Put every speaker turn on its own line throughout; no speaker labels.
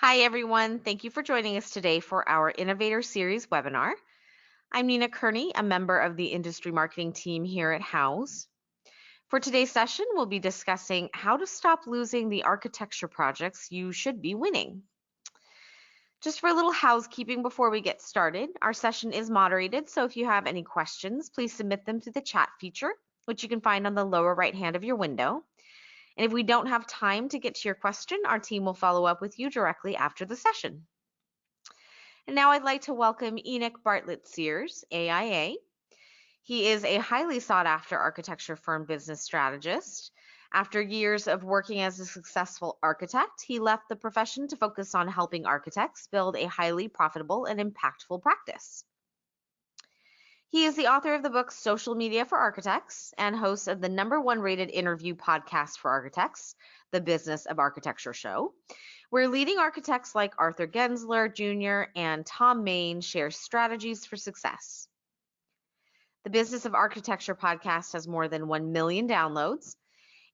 Hi, everyone. Thank you for joining us today for our Innovator Series webinar. I'm Nina Kearney, a member of the industry marketing team here at House. For today's session, we'll be discussing how to stop losing the architecture projects you should be winning. Just for a little housekeeping before we get started, our session is moderated, so if you have any questions, please submit them through the chat feature, which you can find on the lower right hand of your window. And if we don't have time to get to your question, our team will follow up with you directly after the session. And now I'd like to welcome Enoch Sears, AIA. He is a highly sought after architecture firm business strategist. After years of working as a successful architect, he left the profession to focus on helping architects build a highly profitable and impactful practice. He is the author of the book Social Media for Architects and host of the #1 rated interview podcast for architects, The Business of Architecture Show, where leading architects like Arthur Gensler Jr. and Tom Main share strategies for success. The Business of Architecture podcast has more than 1 million downloads,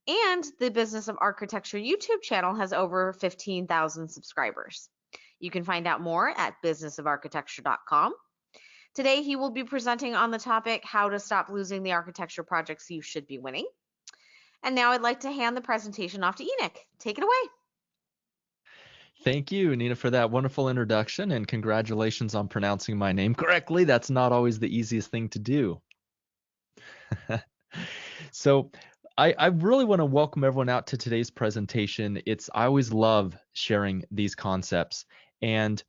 and the Business of Architecture YouTube channel has over 15,000 subscribers. You can find out more at businessofarchitecture.com. Today, he will be presenting on the topic, how to stop losing the architecture projects you should be winning. And now I'd like to hand the presentation off to Enoch. Take it away.
Thank you, Nina, for that wonderful introduction, and congratulations on pronouncing my name correctly. That's not always the easiest thing to do. So I really want to welcome everyone out to today's presentation. I always love sharing these concepts, and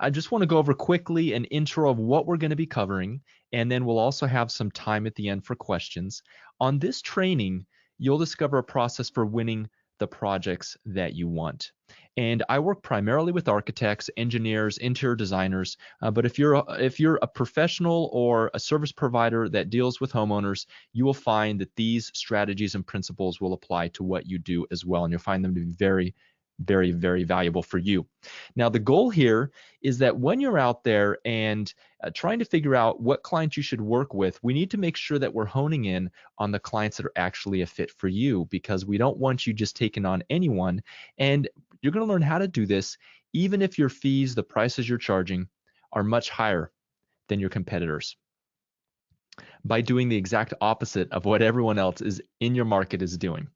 I just want to go over quickly an intro of what we're going to be covering, and then we'll also have some time at the end for questions. On this training, you'll discover a process for winning the projects that you want. And I work primarily with architects, engineers, interior designers. But if you're a professional or a service provider that deals with homeowners, you will find that these strategies and principles will apply to what you do as well, and you'll find them to be very, very, very valuable for you. Now, the goal here is that when you're out there and trying to figure out what clients you should work with, we need to make sure that we're honing in on the clients that are actually a fit for you, because we don't want you just taking on anyone. And you're going to learn how to do this even if your fees, the prices you're charging, are much higher than your competitors, by doing the exact opposite of what everyone else is in your market is doing.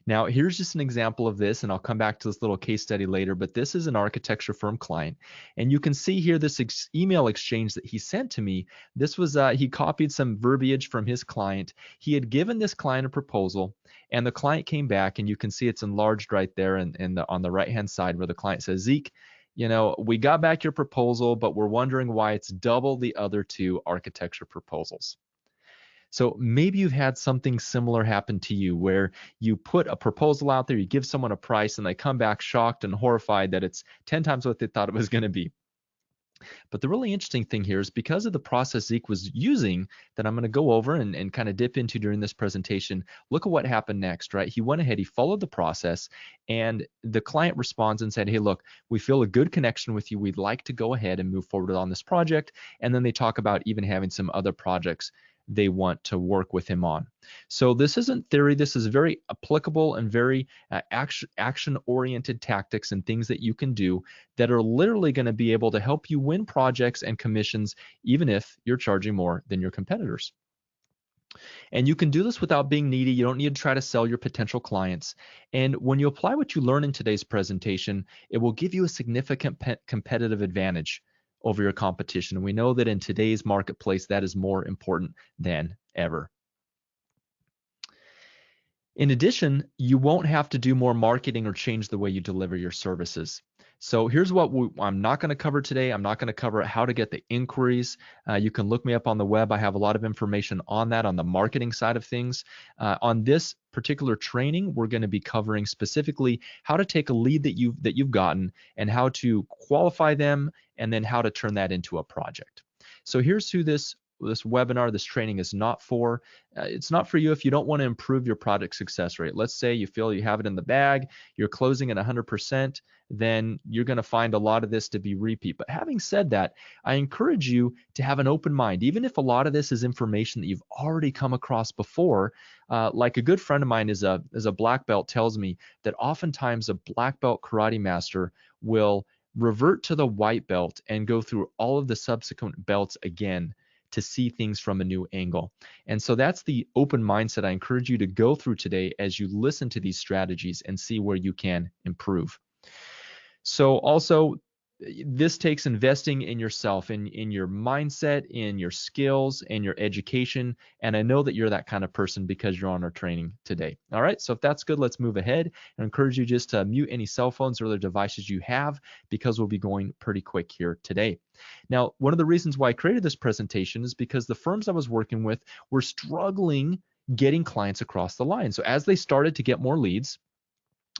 Now, here's just an example of this, and I'll come back to this little case study later, but this is an architecture firm client. And you can see here this email exchange that he sent to me. This was, he copied some verbiage from his client. He had given this client a proposal, and the client came back, and you can see it's enlarged right there on the right-hand side where the client says, Zeke, we got back your proposal, but we're wondering why it's double the other two architecture proposals. So maybe you've had something similar happen to you where you put a proposal out there, you give someone a price, and they come back shocked and horrified that it's 10 times what they thought it was going to be. But the really interesting thing here is because of the process Zeke was using that I'm going to go over and kind of dip into during this presentation, look at what happened next, right? He went ahead, he followed the process, and the client responds and said, hey, look, we feel a good connection with you. We'd like to go ahead and move forward on this project. And then they talk about even having some other projects they want to work with him on. So this isn't theory. This is very applicable and very action-oriented tactics and things that you can do that are literally going to be able to help you win projects and commissions, even if you're charging more than your competitors. And you can do this without being needy. You don't need to try to sell your potential clients. And when you apply what you learn in today's presentation, it will give you a significant competitive advantage over your competition. And we know that in today's marketplace, that is more important than ever. In addition, you won't have to do more marketing or change the way you deliver your services. So here's what I'm not going to cover today. I'm not going to cover how to get the inquiries. You can look me up on the web. I have a lot of information on that, on the marketing side of things. On this particular training, we're going to be covering specifically how to take a lead that you've gotten and how to qualify them, and then how to turn that into a project. So here's who this this webinar, this training is not for. It's not for you if you don't want to improve your project success rate. Let's say you feel you have it in the bag, you're closing at 100%, then you're going to find a lot of this to be repeat. But having said that, I encourage you to have an open mind, even if a lot of this is information that you've already come across before. Like a good friend of mine is a black belt tells me that oftentimes a black belt karate master will revert to the white belt and go through all of the subsequent belts again to see things from a new angle. And so that's the open mindset I encourage you to go through today as you listen to these strategies and see where you can improve. So also, this takes investing in yourself, in your mindset, in your skills, and your education. And I know that you're that kind of person because you're on our training today. All right, so if that's good, let's move ahead. I encourage you just to mute any cell phones or other devices you have because we'll be going pretty quick here today. Now, one of the reasons why I created this presentation is because the firms I was working with were struggling getting clients across the line. So as they started to get more leads,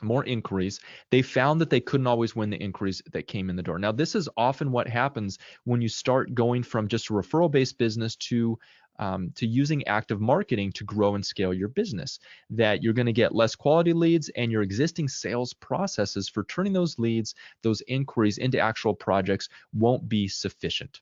more inquiries, they found that they couldn't always win the inquiries that came in the door. Now, this is often what happens when you start going from just a referral-based business to using active marketing to grow and scale your business, that you're going to get less quality leads and your existing sales processes for turning those leads, those inquiries into actual projects won't be sufficient.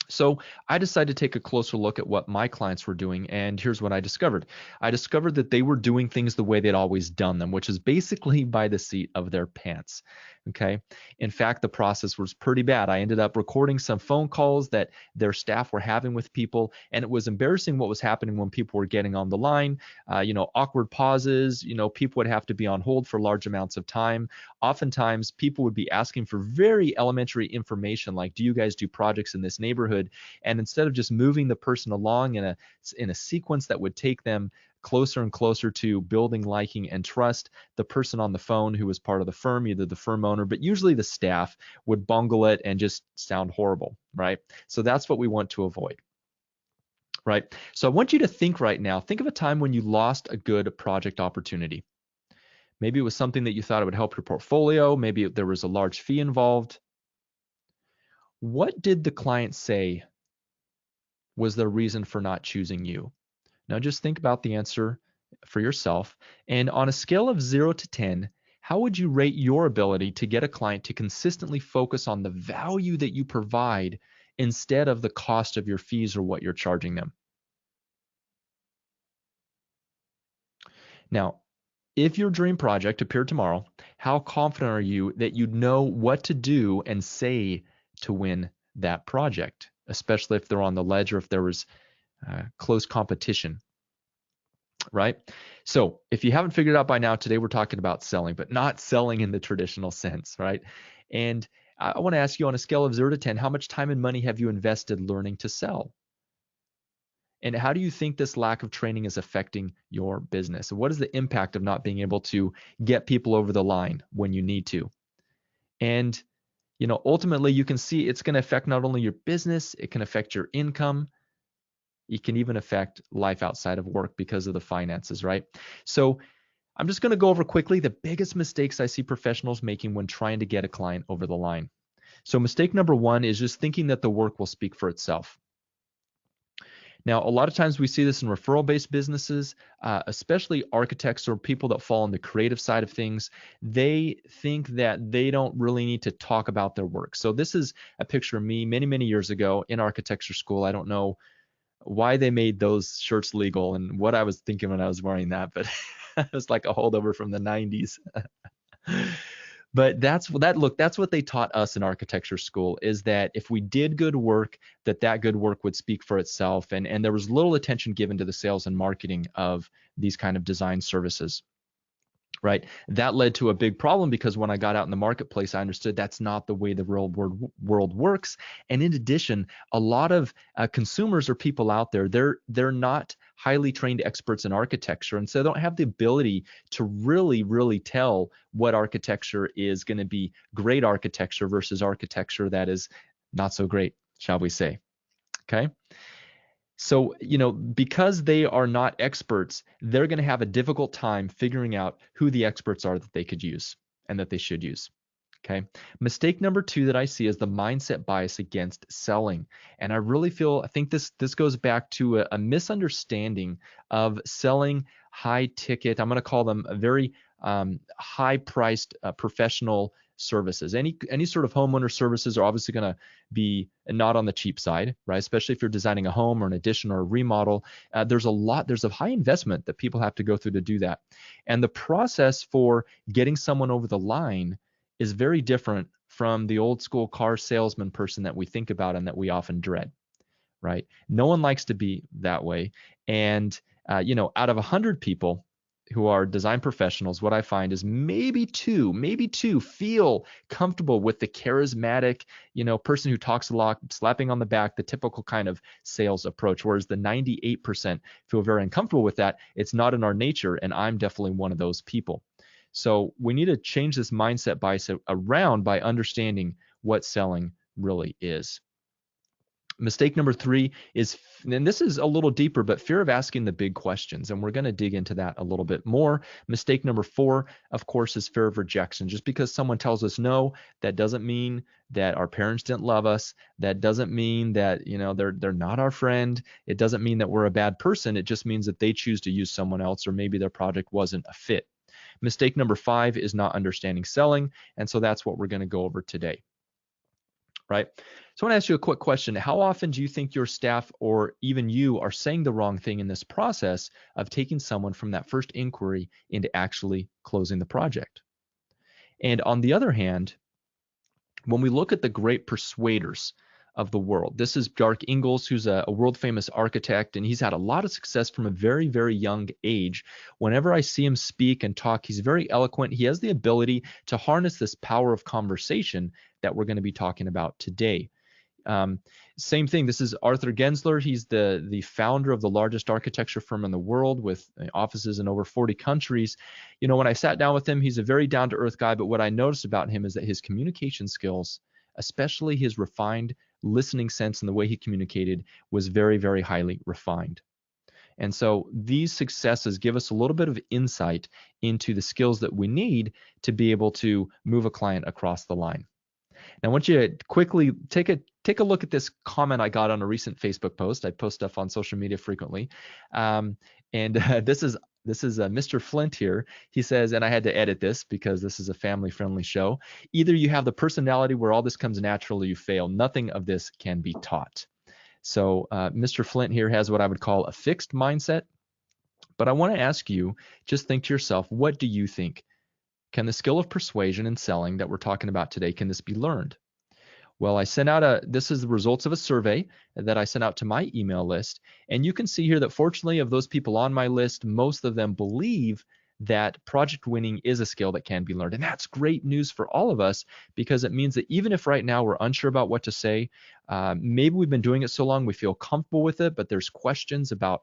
So I decided to take a closer look at what my clients were doing, and here's what I discovered. I discovered that they were doing things the way they'd always done them, which is basically by the seat of their pants. Okay. In fact, the process was pretty bad. I ended up recording some phone calls that their staff were having with people, and it was embarrassing what was happening when people were getting on the line. Awkward pauses. People would have to be on hold for large amounts of time. Oftentimes, people would be asking for very elementary information, like, do you guys do projects in this neighborhood? And instead of just moving the person along in a sequence that would take them closer and closer to building liking and trust, the person on the phone who was part of the firm, either the firm owner, but usually the staff, would bungle it and just sound horrible, right? So that's what we want to avoid. Right? So I want you to think right now, think of a time when you lost a good project opportunity. Maybe it was something that you thought it would help your portfolio. Maybe there was a large fee involved. What did the client say was their reason for not choosing you? Now just think about the answer for yourself. And on a scale of 0 to 10, how would you rate your ability to get a client to consistently focus on the value that you provide instead of the cost of your fees or what you're charging them? Now, if your dream project appeared tomorrow, how confident are you that you'd know what to do and say to win that project, especially if they're on the ledge or if there was close competition, right? So if you haven't figured it out by now, today we're talking about selling, but not selling in the traditional sense, right? And I want to ask you, on a scale of 0 to 10, how much time and money have you invested learning to sell? And how do you think this lack of training is affecting your business? What is the impact of not being able to get people over the line when you need to? And ultimately, you can see it's going to affect not only your business, it can affect your income. It can even affect life outside of work because of the finances, right? So I'm just going to go over quickly the biggest mistakes I see professionals making when trying to get a client over the line. So mistake number one is just thinking that the work will speak for itself. Now, a lot of times we see this in referral-based businesses, especially architects or people that fall on the creative side of things. They think that they don't really need to talk about their work. So this is a picture of me many, many years ago in architecture school. I don't know why they made those shirts legal and what I was thinking when I was wearing that, but it was like a holdover from the 90s. But that's what they taught us in architecture school, is that if we did good work, that good work would speak for itself. And there was little attention given to the sales and marketing of these kind of design services. Right. That led to a big problem because when I got out in the marketplace, I understood that's not the way the real world works. And in addition, a lot of consumers or people out there, they're not highly trained experts in architecture. And so they don't have the ability to really, really tell what architecture is going to be great architecture versus architecture that is not so great, shall we say. Okay. So, because they are not experts, they're going to have a difficult time figuring out who the experts are that they could use and that they should use. Okay. Mistake number 2 that I see is the mindset bias against selling. And I think this goes back to a misunderstanding of selling high ticket. I'm going to call them a very high priced professional services. Any sort of homeowner services are obviously going to be not on the cheap side, right? Especially if you're designing a home or an addition or a remodel. There's a high investment that people have to go through to do that. And the process for getting someone over the line is very different from the old school car salesman person that we think about and that we often dread, right? No one likes to be that way. And, out of 100 people who are design professionals, what I find is maybe two feel comfortable with the charismatic, person who talks a lot, slapping on the back, the typical kind of sales approach, whereas the 98% feel very uncomfortable with that. It's not in our nature, and I'm definitely one of those people. So we need to change this mindset bias around by understanding what selling really is. Mistake number 3 is, and this is a little deeper, but fear of asking the big questions. And we're going to dig into that a little bit more. Mistake number 4, of course, is fear of rejection. Just because someone tells us no, that doesn't mean that our parents didn't love us. That doesn't mean that, they're not our friend. It doesn't mean that we're a bad person. It just means that they choose to use someone else, or maybe their project wasn't a fit. Mistake number 5 is not understanding selling. And so that's what we're going to go over today. Right? So I want to ask you a quick question. How often do you think your staff or even you are saying the wrong thing in this process of taking someone from that first inquiry into actually closing the project? And on the other hand, when we look at the great persuaders of the world, this is Dark Ingalls, who's a world famous architect, and he's had a lot of success from a very, very young age. Whenever I see him speak and talk, he's very eloquent. He has the ability to harness this power of conversation that we're going to be talking about today. Same thing. This is Arthur Gensler. He's the founder of the largest architecture firm in the world with offices in over 40 countries. When I sat down with him, he's a very down-to-earth guy, but what I noticed about him is that his communication skills, especially his refined listening sense and the way he communicated, was very, very highly refined. And so these successes give us a little bit of insight into the skills that we need to be able to move a client across the line. Now, I want you to quickly take a look at this comment I got on a recent Facebook post. I post stuff on social media frequently. This is Mr. Flint here. He says, and I had to edit this because this is a family-friendly show. Either you have the personality where all this comes natural or you fail. Nothing of this can be taught. So Mr. Flint here has what I would call a fixed mindset. But I want to ask you, just think to yourself, what do you think? Can the skill of persuasion and selling that we're talking about today, can this be learned? Well, this is the results of a survey that I sent out to my email list. And you can see here that fortunately of those people on my list, most of them believe that project winning is a skill that can be learned. And that's great news for all of us, because it means that even if right now we're unsure about what to say, maybe we've been doing it so long we feel comfortable with it, but there's questions about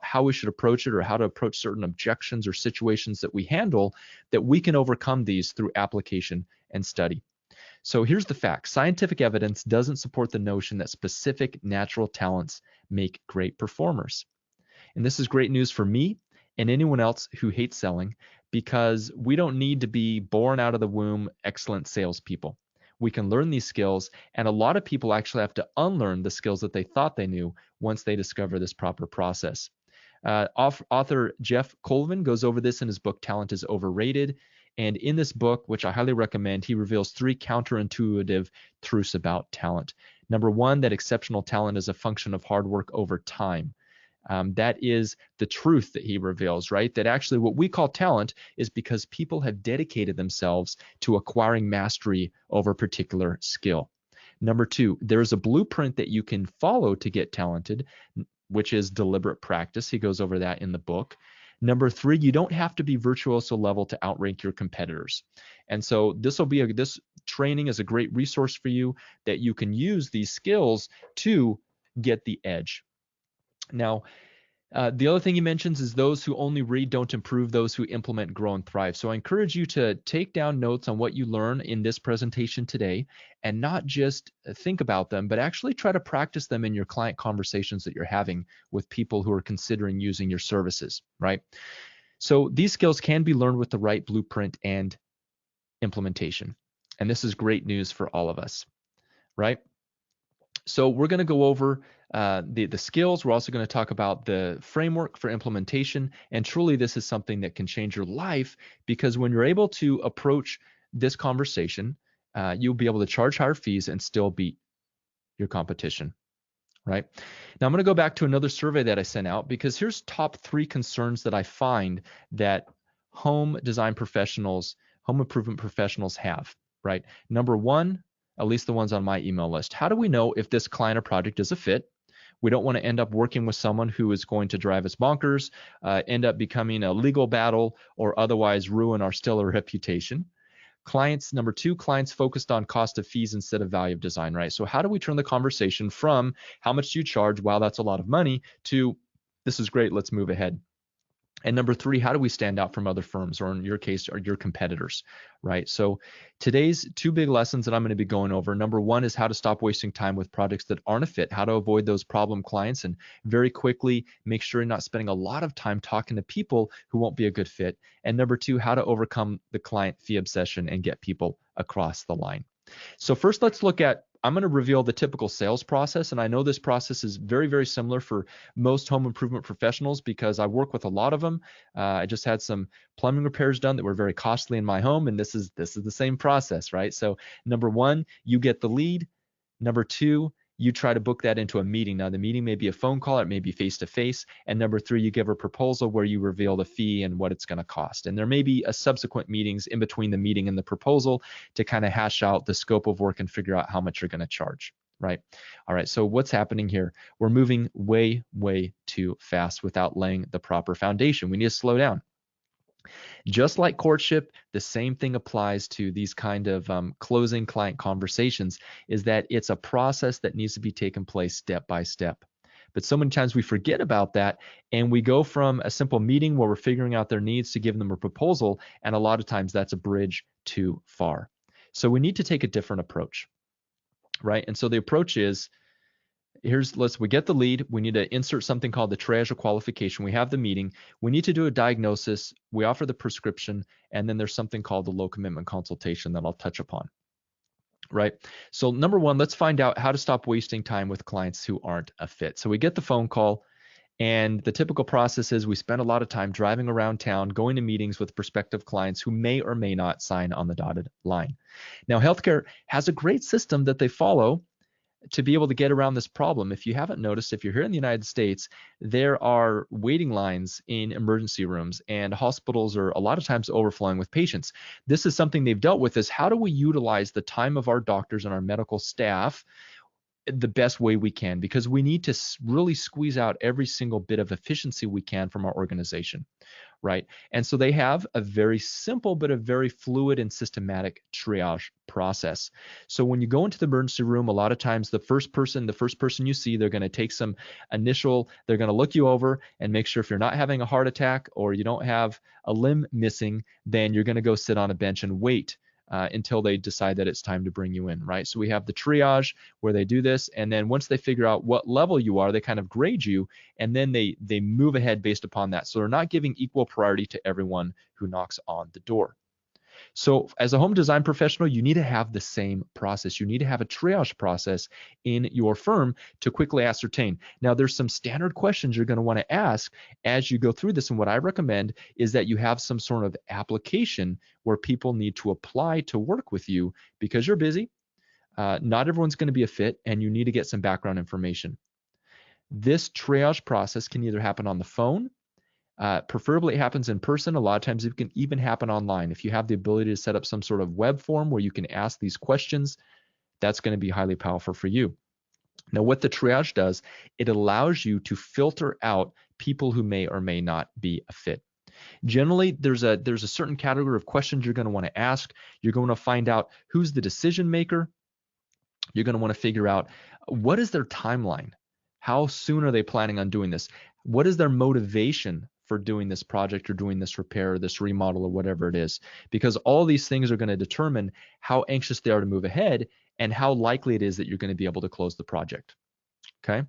how we should approach it or how to approach certain objections or situations that we handle, that we can overcome these through application and study. So here's the fact. Scientific evidence doesn't support the notion that specific natural talents make great performers. And this is great news for me and anyone else who hates selling, because we don't need to be born out of the womb excellent salespeople. We can learn these skills, and a lot of people actually have to unlearn the skills that they thought they knew once they discover this proper process. Author Jeff Colvin goes over this in his book, Talent is Overrated. And in this book, which I highly recommend, he reveals 3 counterintuitive truths about talent. Number 1, that exceptional talent is a function of hard work over time. That is the truth that he reveals, right? That actually what we call talent is because people have dedicated themselves to acquiring mastery over a particular skill. Number 2, there is a blueprint that you can follow to get talented, which is deliberate practice. He goes over that in the book. Number 3, you don't have to be virtuoso level to outrank your competitors. And so this training is a great resource for you, that you can use these skills to get the edge. Now, the other thing he mentions is those who only read don't improve, those who implement grow and thrive. So I encourage you to take down notes on what you learn in this presentation today, and not just think about them, but actually try to practice them in your client conversations that you're having with people who are considering using your services, right? So these skills can be learned with the right blueprint and implementation. And this is great news for all of us, right? So we're going to go over the skills. We're also going to talk about the framework for implementation. And truly, this is something that can change your life, because when you're able to approach this conversation, you'll be able to charge higher fees and still beat your competition, right? Now I'm going to go back to another survey that I sent out, because here's top 3 concerns that I find that home design professionals, home improvement professionals have, right? Number 1, at least the ones on my email list. How do we know if this client or project is a fit? We don't want to end up working with someone who is going to drive us bonkers, end up becoming a legal battle, or otherwise ruin our stellar reputation. Number 2, clients focused on cost of fees instead of value of design, right? So how do we turn the conversation from how much do you charge, wow, that's a lot of money, to this is great, let's move ahead. And number 3, how do we stand out from other firms, or in your case, or your competitors, right? So today's 2 big lessons that I'm going to be going over. Number 1 is how to stop wasting time with projects that aren't a fit, how to avoid those problem clients, and very quickly make sure you're not spending a lot of time talking to people who won't be a good fit. And number 2, how to overcome the client fee obsession and get people across the line. So first, let's look at, I'm going to reveal the typical sales process. And I know this process is very, very similar for most home improvement professionals, because I work with a lot of them. I just had some plumbing repairs done that were very costly in my home. And this is the same process, right? So number 1, you get the lead. Number 2, you try to book that into a meeting. Now, the meeting may be a phone call, it may be face-to-face. And number 3, you give a proposal where you reveal the fee and what it's going to cost. And there may be a subsequent meetings in between the meeting and the proposal to kind of hash out the scope of work and figure out how much you're going to charge, right? All right, so what's happening here? We're moving way, way too fast without laying the proper foundation. We need to slow down. Just like courtship, the same thing applies to these kind of closing client conversations, is that it's a process that needs to be taken place step by step. But so many times we forget about that, and we go from a simple meeting where we're figuring out their needs to giving them a proposal, and a lot of times that's a bridge too far. So we need to take a different approach, right? And so the approach is, we get the lead. We need to insert something called the triage or qualification. We have the meeting. We need to do a diagnosis. We offer the prescription. And then there's something called the low commitment consultation that I'll touch upon, right? So number 1, let's find out how to stop wasting time with clients who aren't a fit. So we get the phone call, and the typical process is we spend a lot of time driving around town, going to meetings with prospective clients who may or may not sign on the dotted line. Now, healthcare has a great system that they follow to be able to get around this problem. If you haven't noticed, if you're here in the United States, there are waiting lines in emergency rooms, and hospitals are a lot of times overflowing with patients. This is something they've dealt with, is how do we utilize the time of our doctors and our medical staff the best way we can, because we need to really squeeze out every single bit of efficiency we can from our organization, right? And so they have a very simple but a very fluid and systematic triage process. So when you go into the emergency room, a lot of times the first person you see, they're going to take some they're going to look you over and make sure if you're not having a heart attack or you don't have a limb missing, then you're going to go sit on a bench and wait until they decide that it's time to bring you in, right? So we have the triage where they do this, and then once they figure out what level you are, they kind of grade you, and then they move ahead based upon that. So they're not giving equal priority to everyone who knocks on the door. So as a home design professional, you need to have the same process. You need to have a triage process in your firm to quickly ascertain. Now, there's some standard questions you're going to want to ask as you go through this. And what I recommend is that you have some sort of application where people need to apply to work with you, because you're busy. Not everyone's going to be a fit, and you need to get some background information. This triage process can either happen on the phone, preferably it happens in person. A lot of times it can even happen online. If you have the ability to set up some sort of web form where you can ask these questions, that's going to be highly powerful for you. Now, what the triage does, it allows you to filter out people who may or may not be a fit. Generally, there's a certain category of questions you're going to want to ask. You're going to find out who's the decision maker. You're going to want to figure out what is their timeline. How soon are they planning on doing this? What is their motivation for doing this project or doing this repair or this remodel or whatever it is? Because all these things are going to determine how anxious they are to move ahead and how likely it is that you're going to be able to close the project. Okay.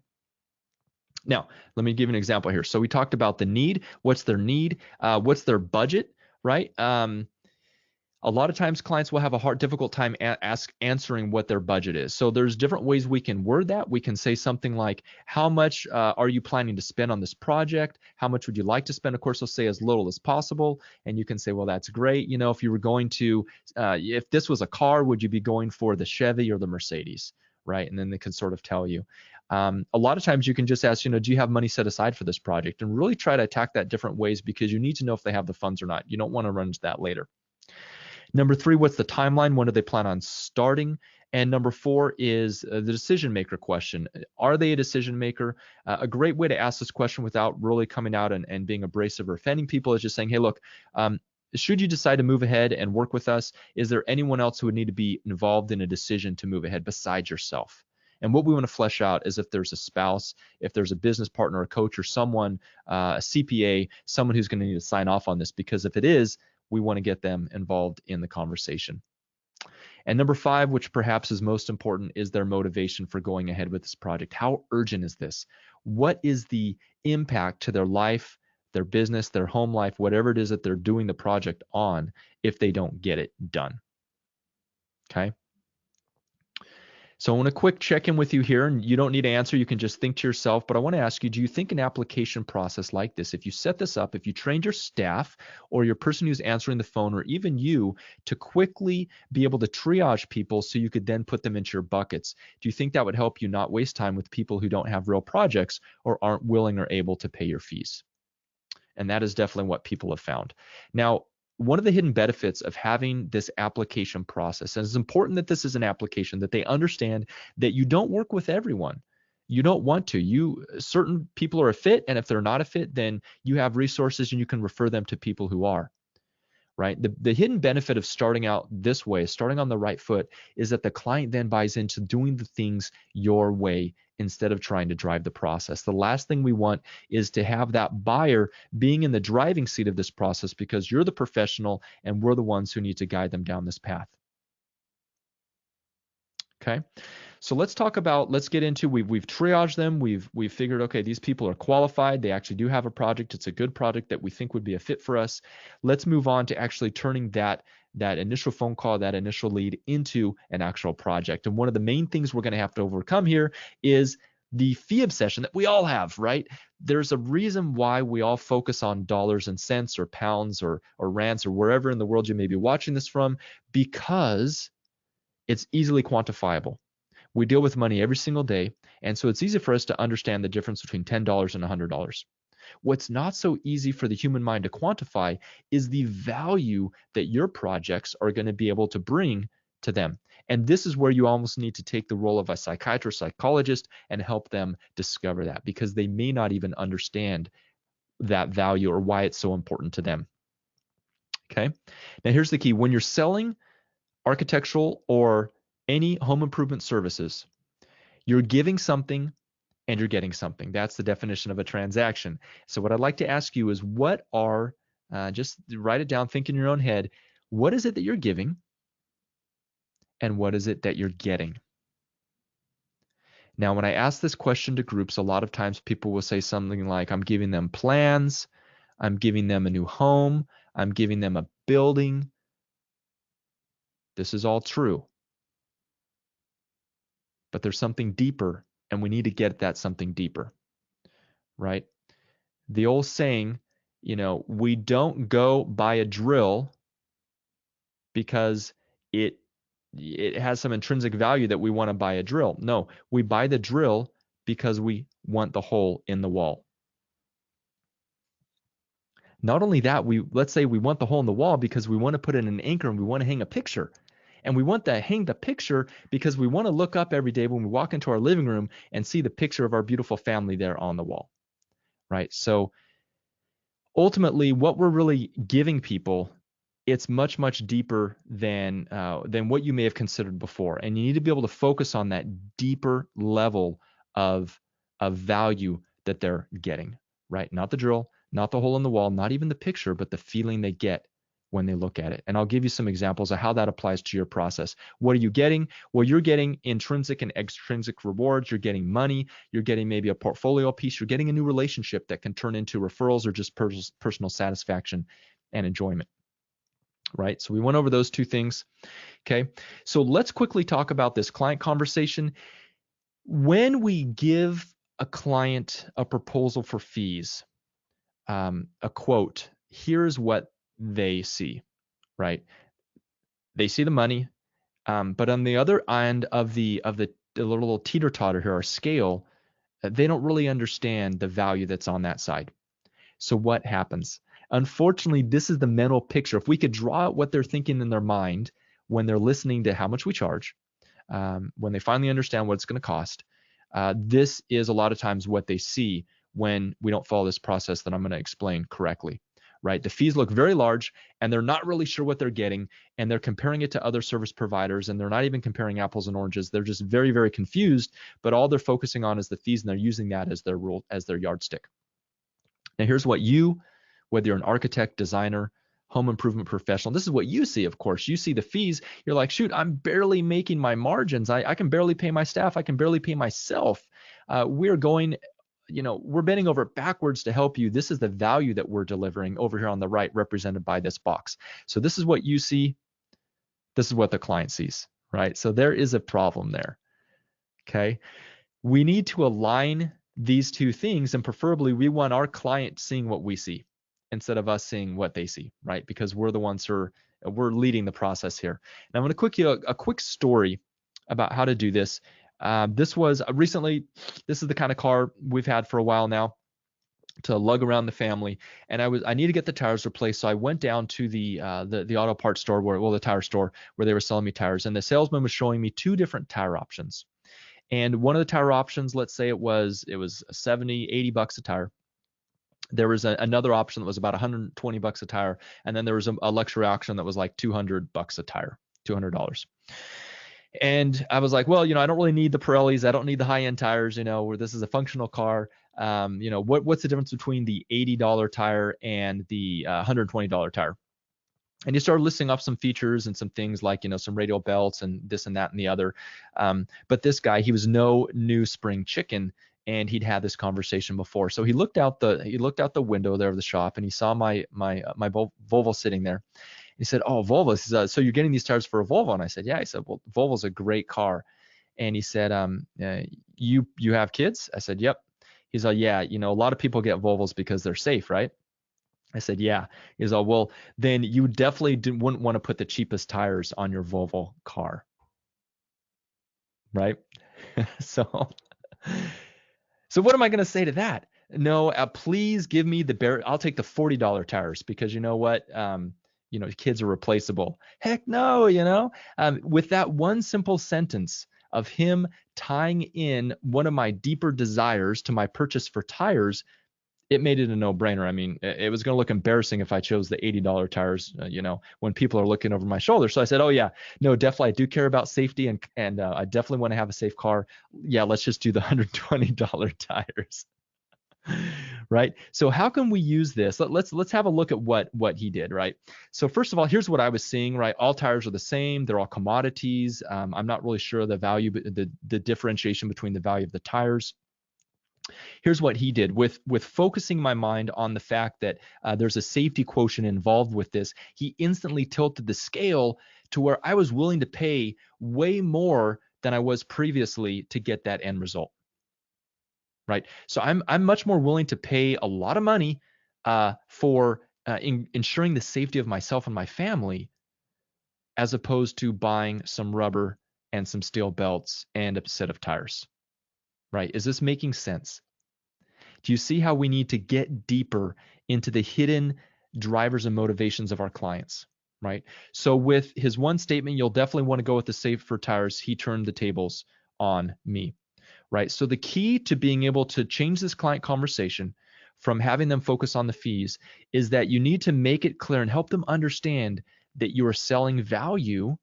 Now, let me give you an example here. So we talked about the need. What's their need? What's their budget, right? A lot of times clients will have a difficult time answering what their budget is. So there's different ways we can word that. We can say something like, how much are you planning to spend on this project? How much would you like to spend? Of course, they'll say as little as possible. And you can say, well, that's great. You know, if you were going to, if this was a car, would you be going for the Chevy or the Mercedes? Right? And then they can sort of tell you. A lot of times you can just ask, you know, do you have money set aside for this project? And really try to attack that different ways, because you need to know if they have the funds or not. You don't want to run into that later. Number 3, what's the timeline? When do they plan on starting? And number 4 is the decision maker question. Are they a decision maker? A great way to ask this question without really coming out and being abrasive or offending people is just saying, hey, look, should you decide to move ahead and work with us, is there anyone else who would need to be involved in a decision to move ahead besides yourself? And what we want to flesh out is if there's a spouse, if there's a business partner, a coach, or someone, a CPA, someone who's going to need to sign off on this, because if it is, we want to get them involved in the conversation. And number 5, which perhaps is most important, is their motivation for going ahead with this project. How urgent is this? What is the impact to their life, their business, their home life, whatever it is that they're doing the project on, if they don't get it done? Okay. So I want to quick check in with you here, and you don't need to answer. You can just think to yourself, but I want to ask you, do you think an application process like this, if you set this up, if you trained your staff or your person who's answering the phone, or even you, to quickly be able to triage people so you could then put them into your buckets, do you think that would help you not waste time with people who don't have real projects or aren't willing or able to pay your fees? And that is definitely what people have found. Now, one of the hidden benefits of having this application process, and it's important that this is an application, that they understand that you don't work with everyone. You don't want to. Certain people are a fit, and if they're not a fit, then you have resources and you can refer them to people who are. Right? The hidden benefit of starting out this way, starting on the right foot, is that the client then buys into doing the things your way instead of trying to drive the process. The last thing we want is to have that buyer being in the driving seat of this process, because you're the professional and we're the ones who need to guide them down this path. Okay. So let's get into, we've triaged them. We've figured, okay, these people are qualified. They actually do have a project. It's a good project that we think would be a fit for us. Let's move on to actually turning that initial phone call, that initial lead, into an actual project. And one of the main things we're going to have to overcome here is the fee obsession that we all have, right? There's a reason why we all focus on dollars and cents or pounds or rands or wherever in the world you may be watching this from, because it's easily quantifiable. We deal with money every single day, and so it's easy for us to understand the difference between $10 and $100. What's not so easy for the human mind to quantify is the value that your projects are going to be able to bring to them. And this is where you almost need to take the role of a psychiatrist, psychologist, and help them discover that, because they may not even understand that value or why it's so important to them. Okay. Now here's the key. When you're selling architectural or any home improvement services, you're giving something and you're getting something. That's the definition of a transaction. So what I'd like to ask you is, what are, just write it down, think in your own head, what is it that you're giving and what is it that you're getting? Now, when I ask this question to groups, a lot of times people will say something like, I'm giving them plans, I'm giving them a new home, I'm giving them a building. This is all true. But there's something deeper, and we need to get that something deeper, right? The old saying, we don't go buy a drill because it has some intrinsic value that we want to buy a drill. No, we buy the drill because we want the hole in the wall. Not only that, let's say we want the hole in the wall because we want to put in an anchor and we want to hang a picture. And we want to hang the picture because we want to look up every day when we walk into our living room and see the picture of our beautiful family there on the wall, right? So ultimately, what we're really giving people, it's much, much deeper than what you may have considered before. And you need to be able to focus on that deeper level of value that they're getting, right? Not the drill, not the hole in the wall, not even the picture, but the feeling they get when they look at it. And I'll give you some examples of how that applies to your process. What are you getting? Well, you're getting intrinsic and extrinsic rewards. You're getting money. You're getting maybe a portfolio piece. You're getting a new relationship that can turn into referrals or just personal satisfaction and enjoyment. right? So we went over those two things. Okay. So let's quickly talk about this client conversation. When we give a client a proposal for fees, a quote, here's what they see, right? They see the money, but on the other end of the little teeter totter here, our scale, they don't really understand the value that's on that side. So what happens? Unfortunately, this is the mental picture. If we could draw out what they're thinking in their mind when they're listening to how much we charge, when they finally understand what it's going to cost, this is a lot of times what they see when we don't follow this process that I'm going to explain correctly, right? The fees look very large and they're not really sure what they're getting, and they're comparing it to other service providers, and they're not even comparing apples and oranges. They're just very, very confused, but all they're focusing on is the fees, and they're using that as their rule, as their yardstick. Now, here's what you, whether you're an architect, designer, home improvement professional, this is what you see, of course. You see the fees. You're like, shoot, I'm barely making my margins. I can barely pay my staff. I can barely pay myself. We're going, we're bending over backwards to help you. This is the value that we're delivering over here on the right, represented by this box. So this is what you see. This is what the client sees, right? So there is a problem there. Okay. We need to align these two things, and preferably we want our client seeing what we see instead of us seeing what they see, right? Because we're the ones we're leading the process here. And I'm going to quick you a quick story about how to do this. This was recently. This is the kind of car we've had for a while now to lug around the family, and I need to get the tires replaced. So I went down to the auto parts store the tire store where they were selling me tires, and the salesman was showing me two different tire options. And one of the tire options, let's say it was 70, 80 bucks a tire. There was another option that was about 120 bucks a tire. And then there was a luxury option that was like 200 bucks a tire, $200. And I was like, well, I don't really need the Pirellis. I don't need the high-end tires, where this is a functional car. What's the difference between the $80 tire and the $120 tire? And you start listing off some features and some things like, some radial belts and this and that and the other. But this guy, he was no new spring chicken, and he'd had this conversation before. So he looked out the window there of the shop, and he saw my Volvo sitting there. He said, "Oh, Volvo." He said, "So you're getting these tires for a Volvo?" And I said, "Yeah." He said, "Well, Volvo's a great car." And he said, "You have kids?" I said, "Yep." He's like, "Yeah, a lot of people get Volvos because they're safe, right?" I said, "Yeah." He's all, "Well, then you definitely wouldn't want to put the cheapest tires on your Volvo car." Right? So, so what am I going to say to that? No, please give me I'll take the $40 tires, because you know what? Kids are replaceable. Heck no, with that one simple sentence of him tying in one of my deeper desires to my purchase for tires, it made it a no-brainer. I mean, it was going to look embarrassing if I chose the $80 tires, when people are looking over my shoulder. So I said, "Oh yeah, no, definitely, I do care about safety, and I definitely want to have a safe car. Yeah, let's just do the $120 tires." Right? So how can we use this? Let's have a look at what he did, right? So first of all, here's what I was seeing, right? All tires are the same. They're all commodities. I'm not really sure the value, the differentiation between the value of the tires. Here's what he did with focusing my mind on the fact that there's a safety quotient involved with this. He instantly tilted the scale to where I was willing to pay way more than I was previously to get that end result. Right. So I'm much more willing to pay a lot of money for ensuring the safety of myself and my family, as opposed to buying some rubber and some steel belts and a set of tires. Right. Is this making sense? Do you see how we need to get deeper into the hidden drivers and motivations of our clients? Right. So with his one statement, you'll definitely want to go with the safer tires. He turned the tables on me. Right. So the key to being able to change this client conversation from having them focus on the fees is that you need to make it clear and help them understand that you are selling value,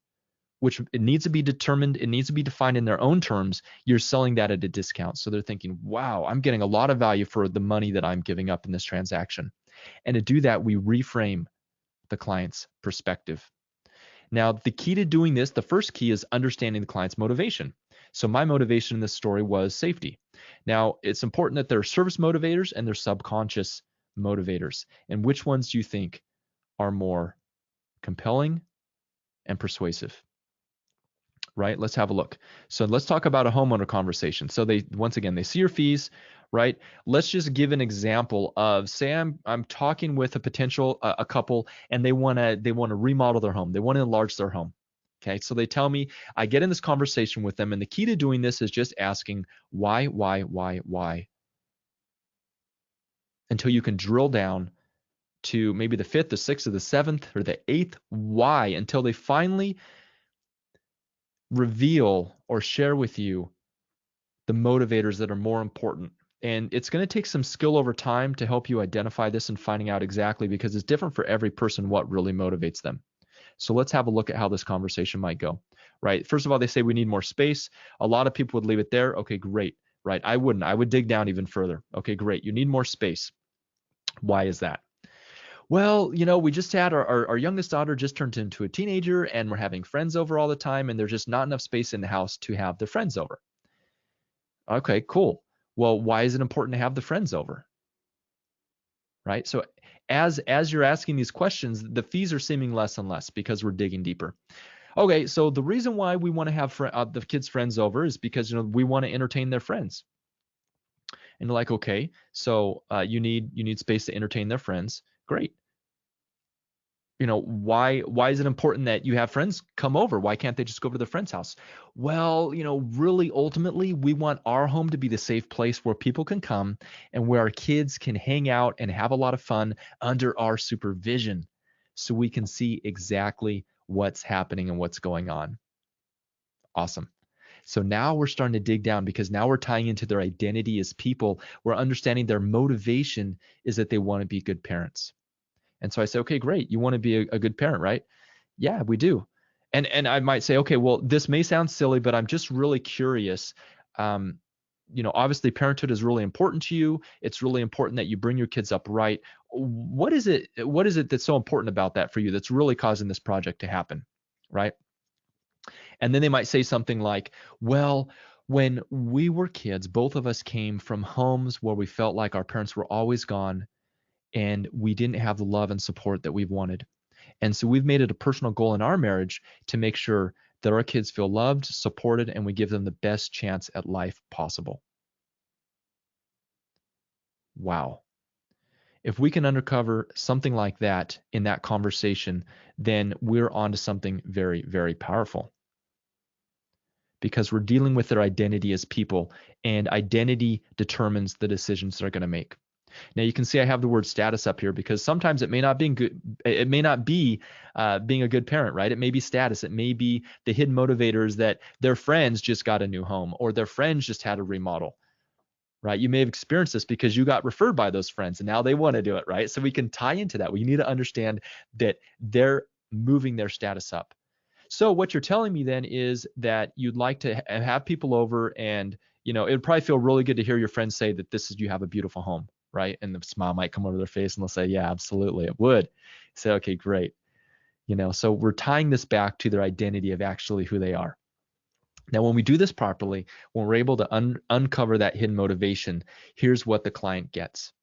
which it needs to be determined. It needs to be defined in their own terms. You're selling that at a discount. So they're thinking, wow, I'm getting a lot of value for the money that I'm giving up in this transaction. And to do that, we reframe the client's perspective. Now, the key to doing this, the first key is understanding the client's motivation. So my motivation in this story was safety. Now, it's important that there are service motivators and there's subconscious motivators. And which ones do you think are more compelling, and persuasive. Right? Let's have a look. So let's talk about a homeowner conversation. So once again, they see your fees, right? Let's just give an example of, say I'm talking with a potential a couple, and they want to remodel their home. They want to enlarge their home. Okay? So they tell me, I get in this conversation with them, and the key to doing this is just asking why until you can drill down to maybe the fifth, the sixth, or the seventh, or the eighth why, until they finally reveal or share with you the motivators that are more important. And it's going to take some skill over time to help you identify this and finding out exactly, because it's different for every person what really motivates them. So let's have a look at how this conversation might go, right? First of all, they say we need more space. A lot of people would leave it there. Okay, great, right? I wouldn't. I would dig down even further. Okay, great. You need more space. Why is that? Well, we just had our youngest daughter just turned into a teenager, and we're having friends over all the time, and there's just not enough space in the house to have the friends over. Okay, cool. Well, why is it important to have the friends over? Right? So as you're asking these questions, the fees are seeming less and less because we're digging deeper. Okay, so the reason why we want to have the kids' friends over is because we want to entertain their friends. And they're like, okay, so you need space to entertain their friends. Great. Why is it important that you have friends come over? Why can't they just go over to their friend's house? Well, really ultimately, we want our home to be the safe place where people can come and where our kids can hang out and have a lot of fun under our supervision, so we can see exactly what's happening and what's going on. Awesome. So now we're starting to dig down, because now we're tying into their identity as people. We're understanding their motivation is that they want to be good parents. And so I say, okay, great. You want to be a good parent, right? Yeah, we do. And I might say, okay, well, this may sound silly, but I'm just really curious. Obviously parenthood is really important to you. It's really important that you bring your kids up right. What is it that's so important about that for you that's really causing this project to happen, right? And then they might say something like, well, when we were kids, both of us came from homes where we felt like our parents were always gone, and we didn't have the love and support that we've wanted. And so we've made it a personal goal in our marriage to make sure that our kids feel loved, supported, and we give them the best chance at life possible. Wow. If we can uncover something like that in that conversation, then we're onto something very, very powerful, because we're dealing with their identity as people, and identity determines the decisions they're going to make. Now you can see I have the word status up here, because sometimes it may not be good. It may not be being a good parent, right? It may be status. It may be the hidden motivators that their friends just got a new home, or their friends just had a remodel, right? You may have experienced this because you got referred by those friends, and now they want to do it, right? So we can tie into that. We need to understand that they're moving their status up. So what you're telling me then is that you'd like to have people over, and it'd probably feel really good to hear your friends say that you have a beautiful home, right? And the smile might come over their face, and they'll say, yeah, absolutely, it would. Say, okay, great. So we're tying this back to their identity of actually who they are. Now, when we do this properly, when we're able to uncover that hidden motivation, here's what the client gets.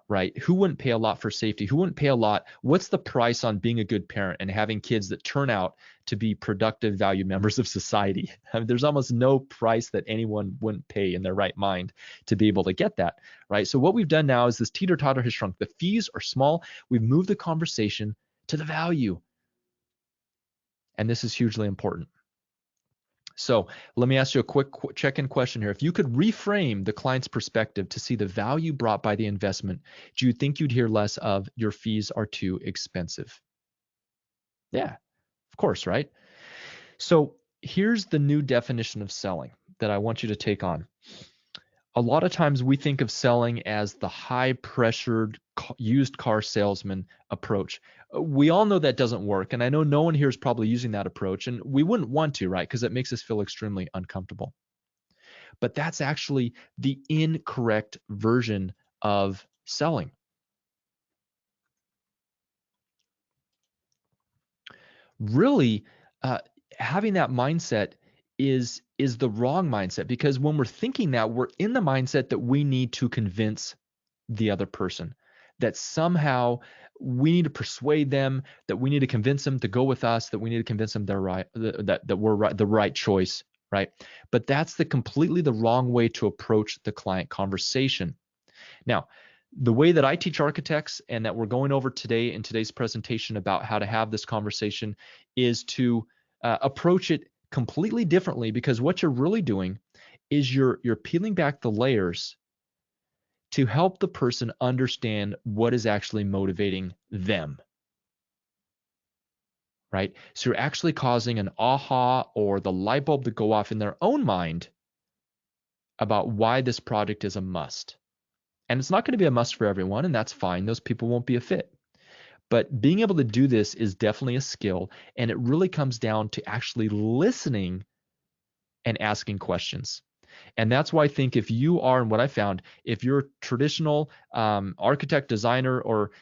Right? Who wouldn't pay a lot for safety? Who wouldn't pay a lot? What's the price on being a good parent and having kids that turn out to be productive, valued members of society? I mean, there's almost no price that anyone wouldn't pay in their right mind to be able to get that, right? So what we've done now is this teeter-totter has shrunk. The fees are small. We've moved the conversation to the value. And this is hugely important. So let me ask you a quick check-in question here. If you could reframe the client's perspective to see the value brought by the investment, do you think you'd hear less of your fees are too expensive? Yeah, of course, right? So here's the new definition of selling that I want you to take on. A lot of times we think of selling as the high-pressured used car salesman approach. We all know that doesn't work, and I know no one here is probably using that approach, and we wouldn't want to, right? Because it makes us feel extremely uncomfortable. But that's actually the incorrect version of selling. Really, having that mindset is the wrong mindset, because when we're thinking that, we're in the mindset that we need to convince the other person, that somehow we need to persuade them, that we need to convince them to go with us, that we need to convince them they're right, that we're right, the right choice, right? But that's completely the wrong way to approach the client conversation. Now, the way that I teach architects and that we're going over today in today's presentation about how to have this conversation is to approach it completely differently, because what you're really doing is you're peeling back the layers to help the person understand what is actually motivating them, right? So you're actually causing an aha or the light bulb to go off in their own mind about why this project is a must. And it's not going to be a must for everyone, and that's fine. Those people won't be a fit. But being able to do this is definitely a skill, and it really comes down to actually listening and asking questions. And that's why I think if you are, and what I found, if you're a traditional architect, designer, or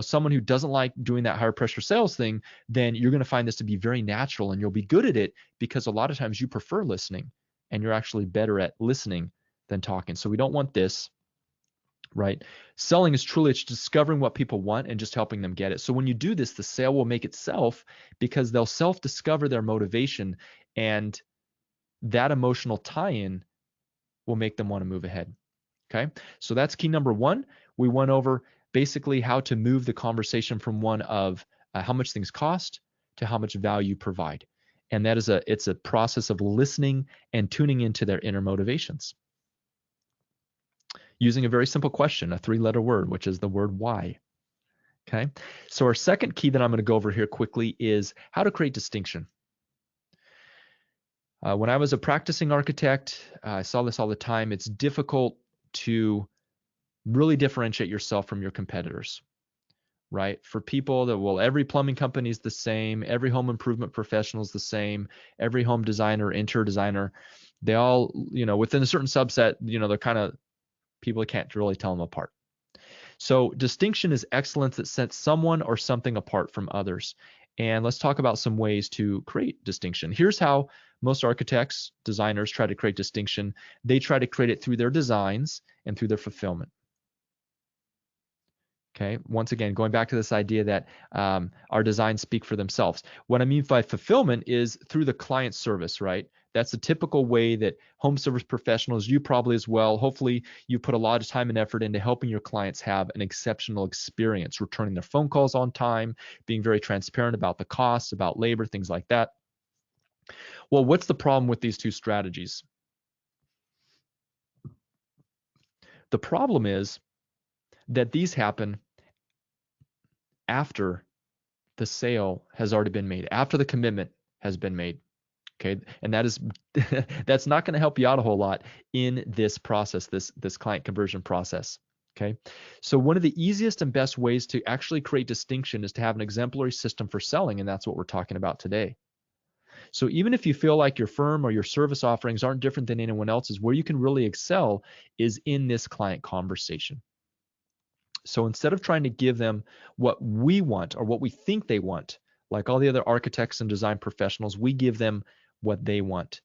someone who doesn't like doing that higher pressure sales thing, then you're going to find this to be very natural, and you'll be good at it because a lot of times you prefer listening, and you're actually better at listening than talking. So we don't want this. Right? Selling is truly it's discovering what people want and just helping them get it. So when you do this, the sale will make itself because they'll self-discover their motivation, and that emotional tie-in will make them want to move ahead. Okay? So that's key number one. We went over basically how to move the conversation from one of how much things cost to how much value you provide. And that is it's a process of listening and tuning into their inner motivations, using a very simple question, a 3-letter word, which is the word why. Okay. So our second key that I'm going to go over here quickly is how to create distinction. When I was a practicing architect, I saw this all the time. It's difficult to really differentiate yourself from your competitors, right? For people that, well, every plumbing company is the same, every home improvement professional is the same, every home designer, interior designer, they all, within a certain subset, they're kind of people that can't really tell them apart. So distinction is excellence that sets someone or something apart from others. And let's talk about some ways to create distinction. Here's how most architects, designers try to create distinction. They try to create it through their designs and through their fulfillment. Okay, once again, going back to this idea that our designs speak for themselves. What I mean by fulfillment is through the client service, right? That's the typical way that home service professionals, you probably as well, hopefully you put a lot of time and effort into helping your clients have an exceptional experience, returning their phone calls on time, being very transparent about the costs, about labor, things like that. Well, what's the problem with these two strategies? The problem is that these happen after the sale has already been made, after the commitment has been made. Okay, and that is that's not going to help you out a whole lot in this process, this client conversion process. Okay, so one of the easiest and best ways to actually create distinction is to have an exemplary system for selling, and that's what we're talking about today. So even if you feel like your firm or your service offerings aren't different than anyone else's, where you can really excel is in this client conversation. So instead of trying to give them what we want or what we think they want, like all the other architects and design professionals, we give them what they want.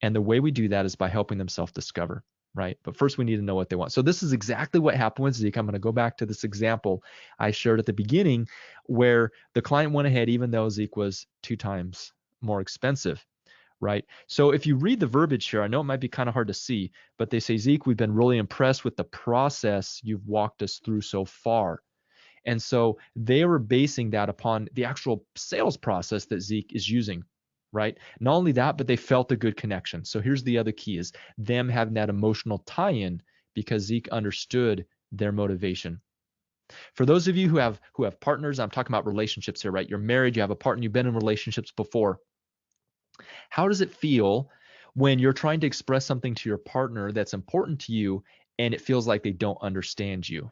And the way we do that is by helping them self-discover, right? But first we need to know what they want. So this is exactly what happened with Zeke. I'm going to go back to this example I shared at the beginning where the client went ahead even though Zeke was 2 times more expensive. Right? So if you read the verbiage here, I know it might be kind of hard to see, but they say, Zeke, we've been really impressed with the process you've walked us through so far. And so they were basing that upon the actual sales process that Zeke is using, right? Not only that, but they felt a good connection. So here's the other key is them having that emotional tie-in because Zeke understood their motivation. For those of you who have partners, I'm talking about relationships here, right? You're married, you have a partner, you've been in relationships before. How does it feel when you're trying to express something to your partner that's important to you and it feels like they don't understand you?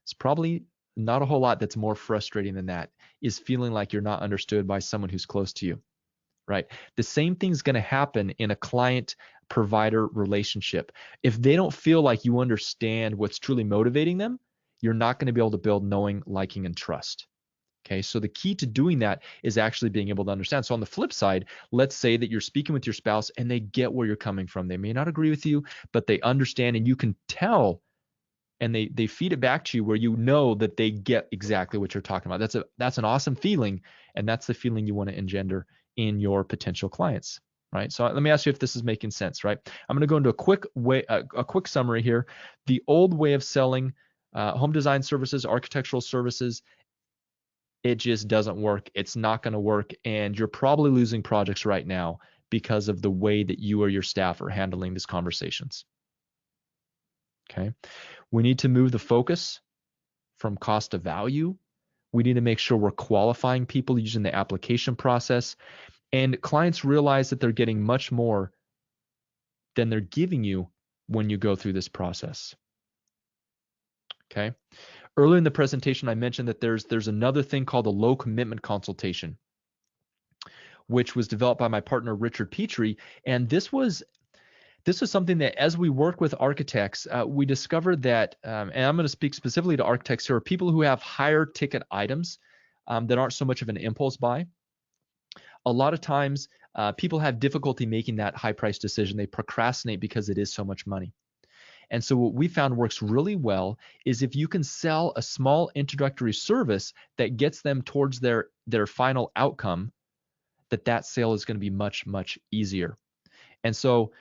It's probably not a whole lot that's more frustrating than that, is feeling like you're not understood by someone who's close to you, right? The same thing's going to happen in a client-provider relationship. If they don't feel like you understand what's truly motivating them, you're not going to be able to build knowing, liking, and trust. Okay, so the key to doing that is actually being able to understand. So on the flip side, let's say that you're speaking with your spouse and they get where you're coming from. They may not agree with you, but they understand and you can tell and they feed it back to you where you know that they get exactly what you're talking about. That's an awesome feeling, and that's the feeling you want to engender in your potential clients, right? So let me ask you if this is making sense, right? I'm going to go into a quick summary here. The old way of selling home design services, architectural services, it just doesn't work. It's not going to work, and you're probably losing projects right now because of the way that you or your staff are handling these conversations. Okay. We need to move the focus from cost to value. We need to make sure we're qualifying people using the application process. And clients realize that they're getting much more than they're giving you when you go through this process. Okay. Earlier in the presentation, I mentioned that there's another thing called a low commitment consultation, which was developed by my partner, Richard Petrie. And this was something that as we work with architects, we discovered that, and I'm going to speak specifically to architects who are people who have higher ticket items that aren't so much of an impulse buy. A lot of times people have difficulty making that high price decision. They procrastinate because it is so much money. And so what we found works really well is if you can sell a small introductory service that gets them towards their final outcome, that sale is going to be much, much easier. And so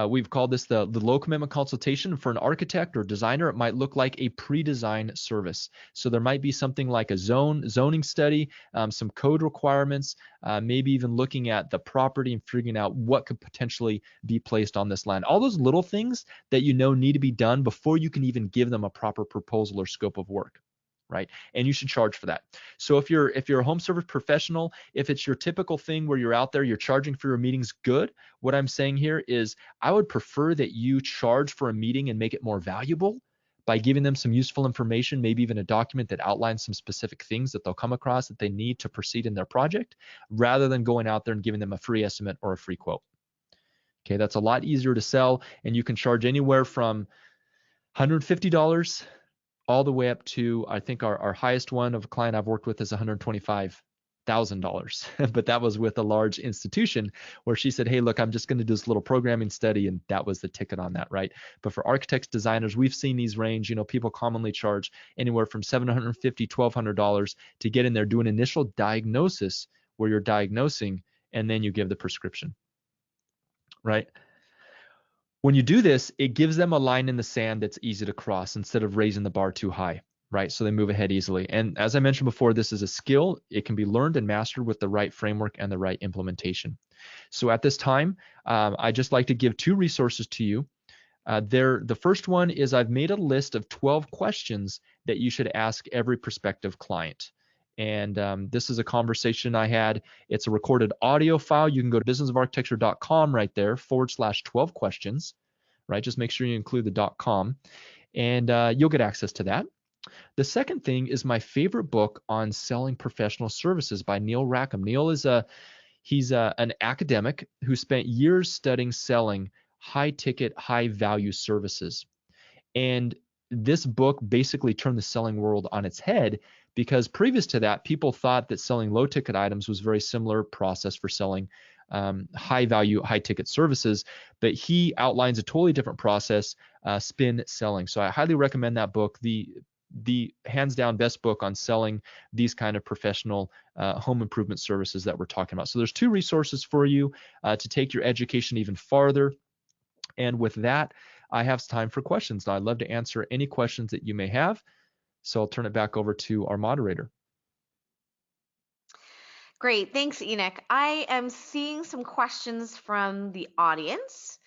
we've called this the low commitment consultation. For an architect or designer, it might look like a pre-design service. So there might be something like a zoning study, some code requirements, maybe even looking at the property and figuring out what could potentially be placed on this land. All those little things that you know need to be done before you can even give them a proper proposal or scope of work. Right? And you should charge for that. So if you're a home service professional, if it's your typical thing where you're out there, you're charging for your meetings, good. What I'm saying here is I would prefer that you charge for a meeting and make it more valuable by giving them some useful information, maybe even a document that outlines some specific things that they'll come across that they need to proceed in their project, rather than going out there and giving them a free estimate or a free quote. Okay, that's a lot easier to sell, and you can charge anywhere from $150 all the way up to, I think our highest one of a client I've worked with is $125,000. But that was with a large institution where she said, hey, look, I'm just going to do this little programming study. And that was the ticket on that, right? But for architects, designers, we've seen these range. People commonly charge anywhere from $750, $1,200 to get in there, do an initial diagnosis where you're diagnosing, and then you give the prescription, right? When you do this, it gives them a line in the sand that's easy to cross instead of raising the bar too high, right? So they move ahead easily. And as I mentioned before, this is a skill. It can be learned and mastered with the right framework and the right implementation. So at this time, I just like to give two resources to you. The first one is I've made a list of 12 questions that you should ask every prospective client. And this is a conversation I had. It's a recorded audio file. You can go to businessofarchitecture.com right there, /12 questions, right? Just make sure you include the .com, and you'll get access to that. The second thing is my favorite book on selling professional services by Neil Rackham. Neil is he's an academic who spent years studying selling high ticket, high value services. And this book basically turned the selling world on its head, because previous to that, people thought that selling low ticket items was a very similar process for selling high value, high ticket services. But he outlines a totally different process, spin selling. So I highly recommend that book. The hands down best book on selling these kind of professional home improvement services that we're talking about. So there's two resources for you to take your education even farther. And with that, I have time for questions. Now, I'd love to answer any questions that you may have. So I'll turn it back over to our moderator.
Great. Thanks, Enoch. I am seeing some questions from the audience.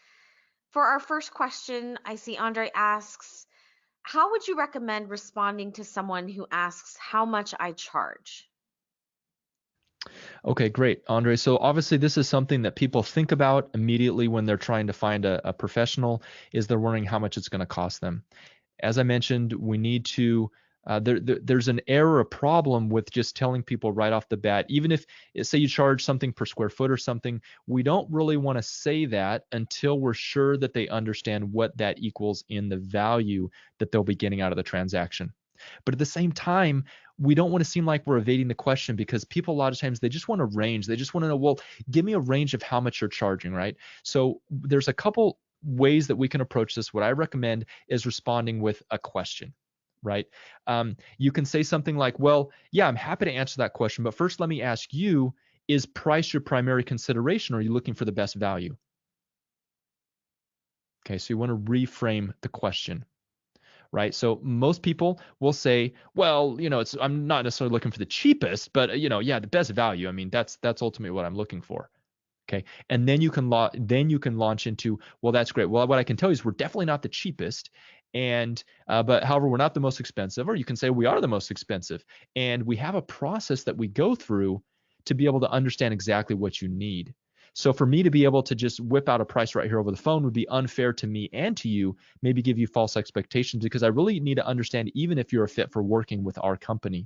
For our first question, I see Andre asks, how would you recommend responding to someone who asks how much I charge?
Okay, great, Andre. So obviously this is something that people think about immediately when they're trying to find a professional, is they're wondering how much it's going to cost them. As I mentioned, we need to, there's an error, a problem with just telling people right off the bat, even if, say you charge something per square foot or something, we don't really want to say that until we're sure that they understand what that equals in the value that they'll be getting out of the transaction. But at the same time, we don't want to seem like we're evading the question, because people a lot of times, they just want a range. They just want to know, well, give me a range of how much you're charging, right? So there's a couple ways that we can approach this, what I recommend is responding with a question, right? You can say something like, well, yeah, I'm happy to answer that question, but first let me ask you, is price your primary consideration, or are you looking for the best value? Okay, so you want to reframe the question, right? So most people will say, well, I'm not necessarily looking for the cheapest, but yeah, the best value. I mean, that's ultimately what I'm looking for. Okay. And then you can launch into, well, that's great. Well, what I can tell you is we're definitely not the cheapest. And but however, we're not the most expensive, or you can say we are the most expensive. And we have a process that we go through to be able to understand exactly what you need. So for me to be able to just whip out a price right here over the phone would be unfair to me and to you, maybe give you false expectations, because I really need to understand even if you're a fit for working with our company.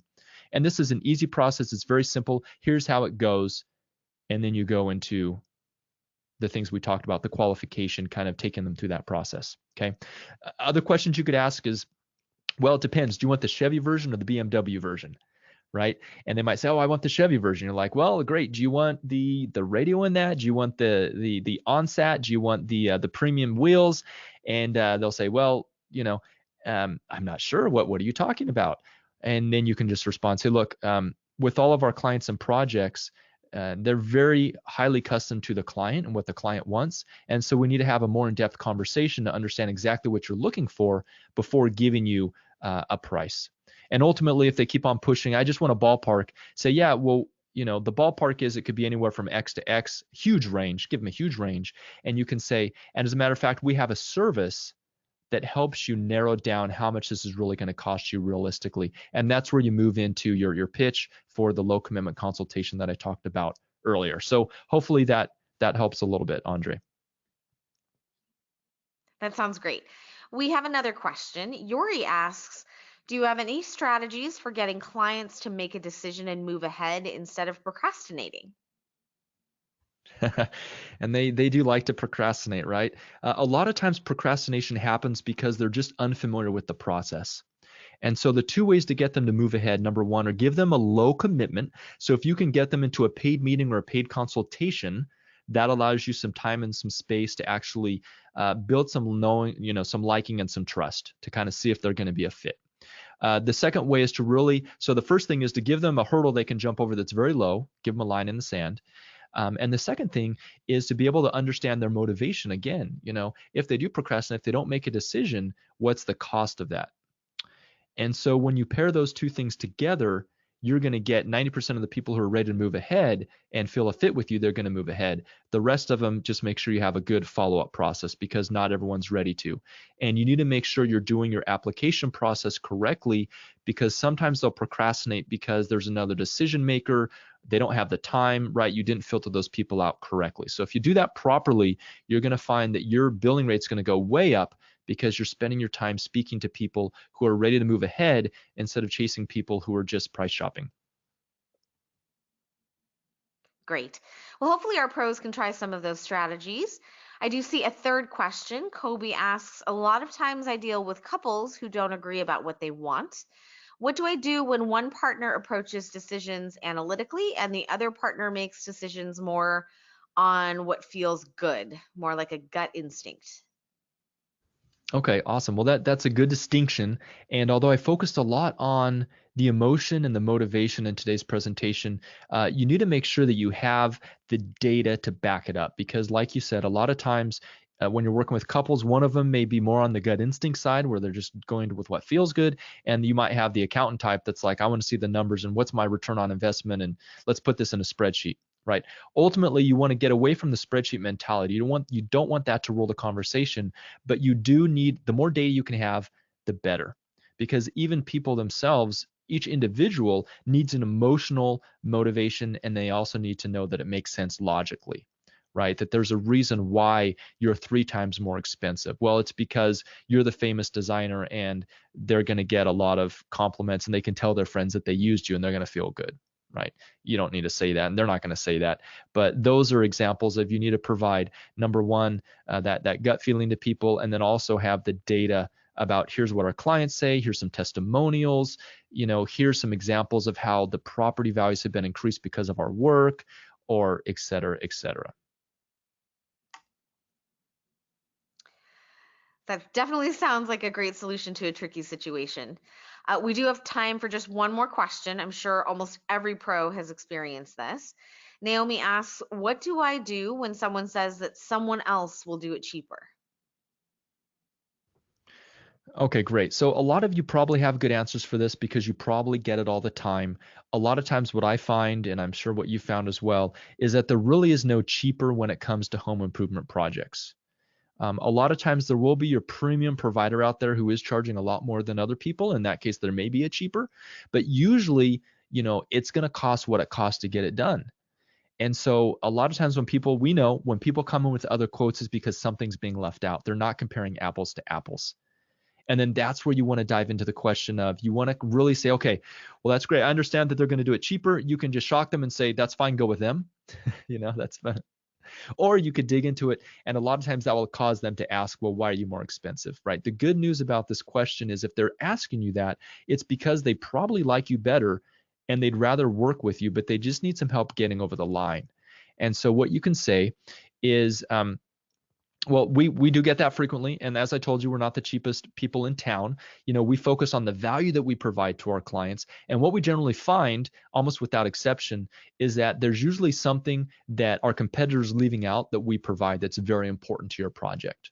And this is an easy process. It's very simple. Here's how it goes. And then you go into the things we talked about, the qualification, kind of taking them through that process. Okay. Other questions you could ask is, well, it depends. Do you want the Chevy version or the BMW version? Right. And they might say, oh, I want the Chevy version. You're like, well, great. Do you want the radio in that? Do you want the OnSat? Do you want the premium wheels? And they'll say, well, I'm not sure. What are you talking about? And then you can just respond, say, look, with all of our clients and projects, they're very highly custom to the client and what the client wants. And so we need to have a more in-depth conversation to understand exactly what you're looking for before giving you a price. And ultimately, if they keep on pushing, I just want a ballpark, say, yeah, well, the ballpark is it could be anywhere from X to X, huge range, give them a huge range. And you can say, and as a matter of fact, we have a service that helps you narrow down how much this is really going to cost you realistically. And that's where you move into your pitch for the low commitment consultation that I talked about earlier. So hopefully that helps a little bit, Andre.
That sounds great. We have another question. Yuri asks, do you have any strategies for getting clients to make a decision and move ahead instead of procrastinating?
And they do like to procrastinate, right? A lot of times procrastination happens because they're just unfamiliar with the process. And so the two ways to get them to move ahead, number one, are give them a low commitment. So if you can get them into a paid meeting or a paid consultation, that allows you some time and some space to actually build some knowing, some liking and some trust to kind of see if they're going to be a fit. The second way is to really, so the first thing is to give them a hurdle they can jump over that's very low, give them a line in the sand. And the second thing is to be able to understand their motivation. Again, if they do procrastinate, if they don't make a decision, what's the cost of that? And so when you pair those two things together, you're going to get 90% of the people who are ready to move ahead and feel a fit with you, they're going to move ahead. The rest of them, just make sure you have a good follow-up process, because not everyone's ready to. And you need to make sure you're doing your application process correctly, because sometimes they'll procrastinate because there's another decision maker. They don't have the time, right? You didn't filter those people out correctly. So if you do that properly, you're going to find that your billing rate's going to go way up, because you're spending your time speaking to people who are ready to move ahead instead of chasing people who are just price shopping.
Great. Well, hopefully our pros can try some of those strategies. I do see a third question. Kobe asks, a lot of times I deal with couples who don't agree about what they want. What do I do when one partner approaches decisions analytically and the other partner makes decisions more on what feels good, more like a gut instinct?
Okay, awesome. Well, that's a good distinction. And although I focused a lot on the emotion and the motivation in today's presentation, you need to make sure that you have the data to back it up. Because, like you said, a lot of times when you're working with couples, one of them may be more on the gut instinct side, where they're just going with what feels good. And you might have the accountant type that's like, I want to see the numbers and what's my return on investment, and let's put this in a spreadsheet. Right. Ultimately, you want to get away from the spreadsheet mentality. You don't want that to rule the conversation, but you do need, the more data you can have, the better. Because even people themselves, each individual needs an emotional motivation, and they also need to know that it makes sense logically, right? That there's a reason why you're 3 times more expensive. Well, it's because you're the famous designer, and they're going to get a lot of compliments, and they can tell their friends that they used you, and they're going to feel good. Right. You don't need to say that, and they're not going to say that. But those are examples of, you need to provide, number one, that gut feeling to people, and then also have the data about, here's what our clients say, here's some testimonials, here's some examples of how the property values have been increased because of our work, or et cetera, et cetera.
That definitely sounds like a great solution to a tricky situation. We do have time for just one more question. I'm sure almost every pro has experienced this. Naomi asks, what do I do when someone says that someone else will do it cheaper?
Okay, great. So a lot of you probably have good answers for this because you probably get it all the time. A lot of times what I find, and I'm sure what you found as well, is that there really is no cheaper when it comes to home improvement projects. A lot of times there will be your premium provider out there who is charging a lot more than other people. In that case, there may be a cheaper, but usually, it's going to cost what it costs to get it done. And so a lot of times we know when people come in with other quotes is because something's being left out. They're not comparing apples to apples. And then that's where you want to dive into the question of you want to really say, okay, well, that's great. I understand that they're going to do it cheaper. You can just shock them and say, that's fine, go with them. That's fine. Or you could dig into it. And a lot of times that will cause them to ask, well, why are you more expensive, right? The good news about this question is if they're asking you that, it's because they probably like you better and they'd rather work with you, but they just need some help getting over the line. And so what you can say is, well, we do get that frequently, and as I told you, we're not the cheapest people in town. We focus on the value that we provide to our clients, and what we generally find, almost without exception, is that there's usually something that our competitors are leaving out that we provide that's very important to your project.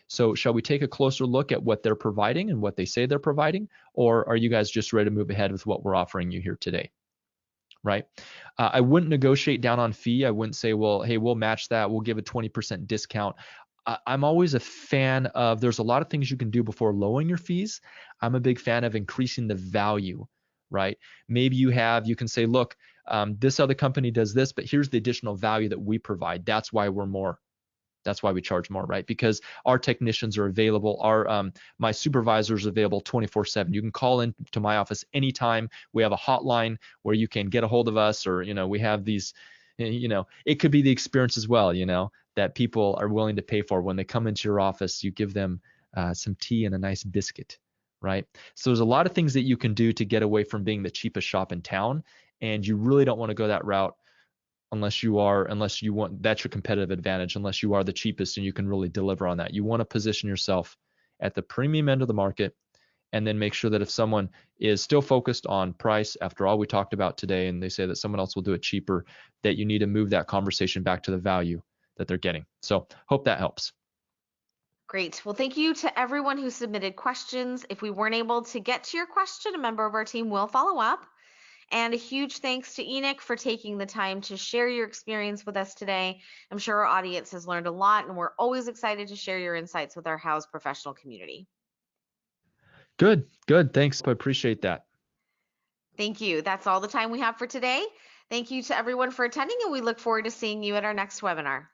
So, shall we take a closer look at what they're providing and what they say they're providing, or are you guys just ready to move ahead with what we're offering you here today? Right? I wouldn't negotiate down on fee. I wouldn't say, well, hey, we'll match that. We'll give a 20% discount. I'm always a fan of there's a lot of things you can do before lowering your fees. I'm a big fan of increasing the value, right? Maybe you can say, look, this other company does this, but here's the additional value that we provide. That's why we charge more, right? Because our technicians are available. My supervisor is available 24/7. You can call in to my office anytime. We have a hotline where you can get a hold of us, or we have these. It could be the experience as well. That people are willing to pay for when they come into your office. You give them some tea and a nice biscuit, right? So there's a lot of things that you can do to get away from being the cheapest shop in town, and you really don't want to go that route unless you want that's your competitive advantage, unless you are the cheapest and you can really deliver on that. You want to position yourself at the premium end of the market and then make sure that if someone is still focused on price after all we talked about today and they say that someone else will do it cheaper, that you need to move that conversation back to the value that they're getting. So hope that helps.
Great. Well, thank you to everyone who submitted questions. If we weren't able to get to your question, a member of our team will follow up. And a huge thanks to Enoch for taking the time to share your experience with us today. I'm sure our audience has learned a lot, and we're always excited to share your insights with our house professional community.
Good. Thanks. I appreciate that.
Thank you. That's all the time we have for today. Thank you to everyone for attending, and we look forward to seeing you at our next webinar.